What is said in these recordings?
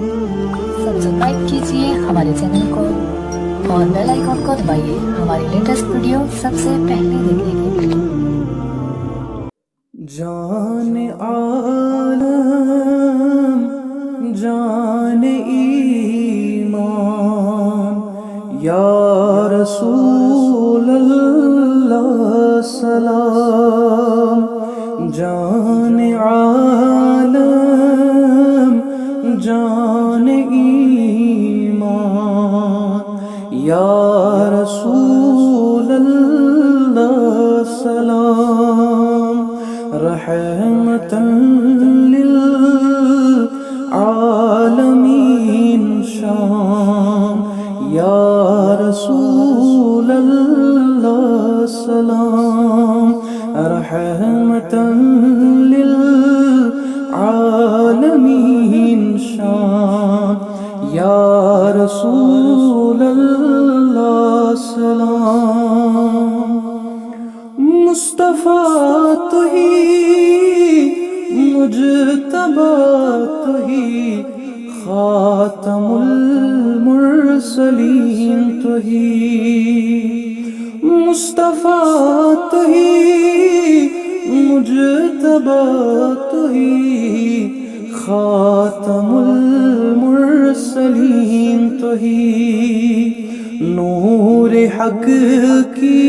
Subscribe कीजिए हमारे channel को और बेल आइकन को दबाइए हमारी लेटेस्ट वीडियो सबसे पहले देखने के लिए। जान आलम जान ईमान या रसूल अल्लाह सलाम। जान आलम जान ईमान या रसूल अल्लाह सलाम। रहमतन लिल आलमीन शाम या रसूल अल्लाह सलाम। रहमतन लिल आलमीन शाम या रसूल अल्लाह सलाम। मुस्तफ़ा तो ही मुजतबा तो ही खातमुल मुरसलीन तो ही। मुस्तफ़ा तो ही मुजतबा तो ही खातमुल मुरसलीन तो ही। नूर हक की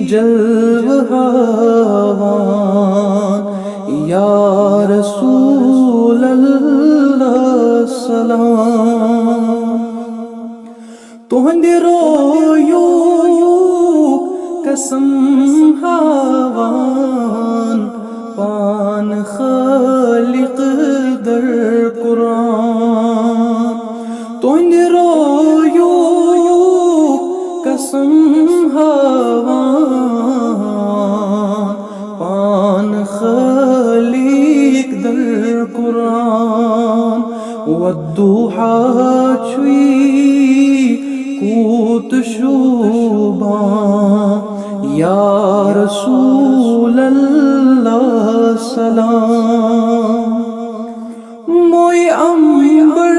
जलवहावान या रसूल अल्लाह सलाम। तुहंदे रोयो कसम हावान पान खालिक दर कुरान। तुहंदे रोयो कसम हावान पान खालिक दर कुरान। वद्दुहा छुई कूत शोभा या रसूल अल्लाह सलाम। मोय अंबर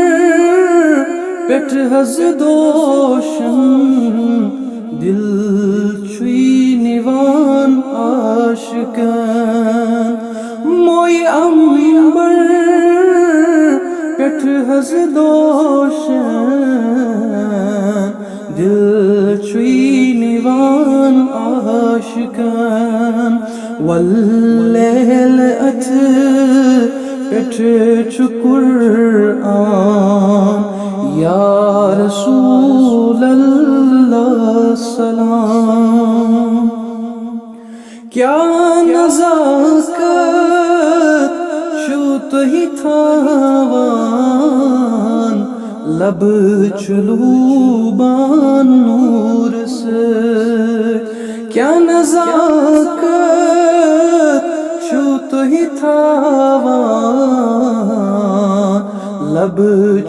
पेट हज दोशन दिल छुई निवान आशिकन। मोय अंबर पेट हज दोशन दिल छुई निवान आशिकन। वल्लैल अथ पेट कुरआन या रसूल अल्लाह सलाम। क्या नज़ाकत शो तो ही थावान लब चलूबान नूर से। क्या नज़ाकत शो तो ही थावान लब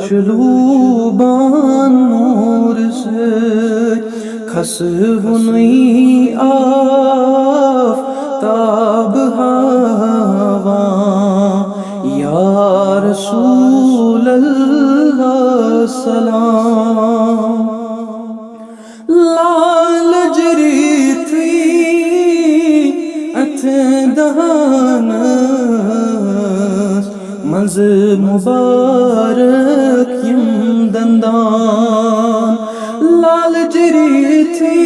चलूबान नूर से। खसबु नहीं आफ़ताब हवा या रसूल अल्लाह सलाम। लाल जरी थी अथ दहानस मंज मुबारक यम दंदान। लाल जरी थी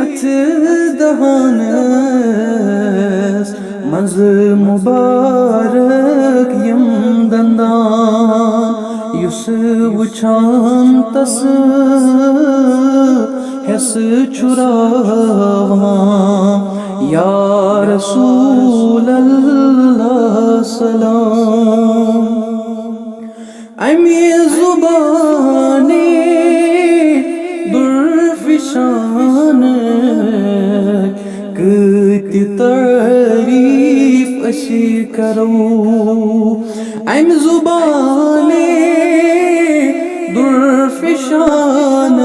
अथ दहानस मंज मुबारक यम दंदान। युस वुछान तस हस छुरावान या रसूल अल्लाह सलाम। अमी जुबाने दुर्फिशान कति तारीफ अशी करो। अमी जुबाने दुर्फिशान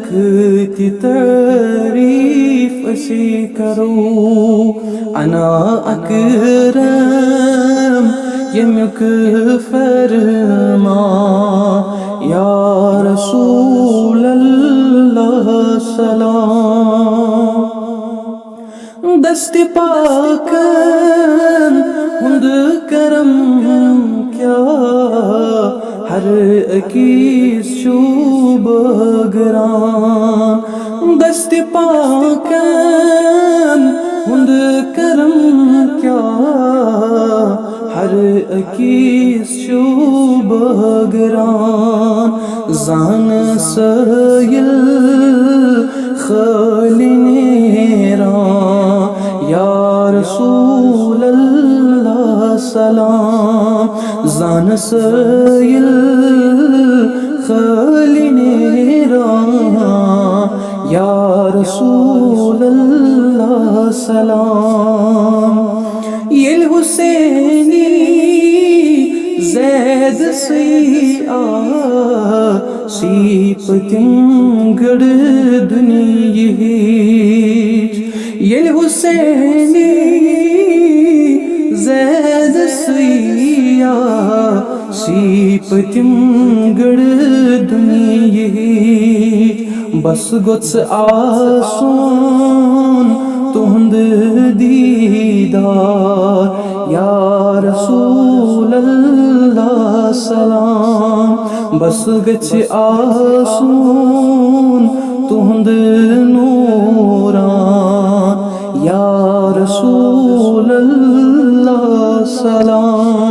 कति तारीफ अशी करो। अना अकरम انک فرما یا رسول اللہ سلام دست پاکن ہند کرم کیا ہر اکیس شوب گران دست پاکن ہند کرم کیا ہر اکیس شوب گران زان سیل خالنیران یا رسول اللہ سلام زان سیل خالنیران یا رسول اللہ سلام یل حسینی زید سیاہ سیپتن گڑ دنیا یل حسینی زید سیاہ سیپتن گڑ دنیا بس گوچ آسون تہند دیدار یا رسول اللہ سلام بس گچھ آسون تہند نوران یا رسول اللہ سلام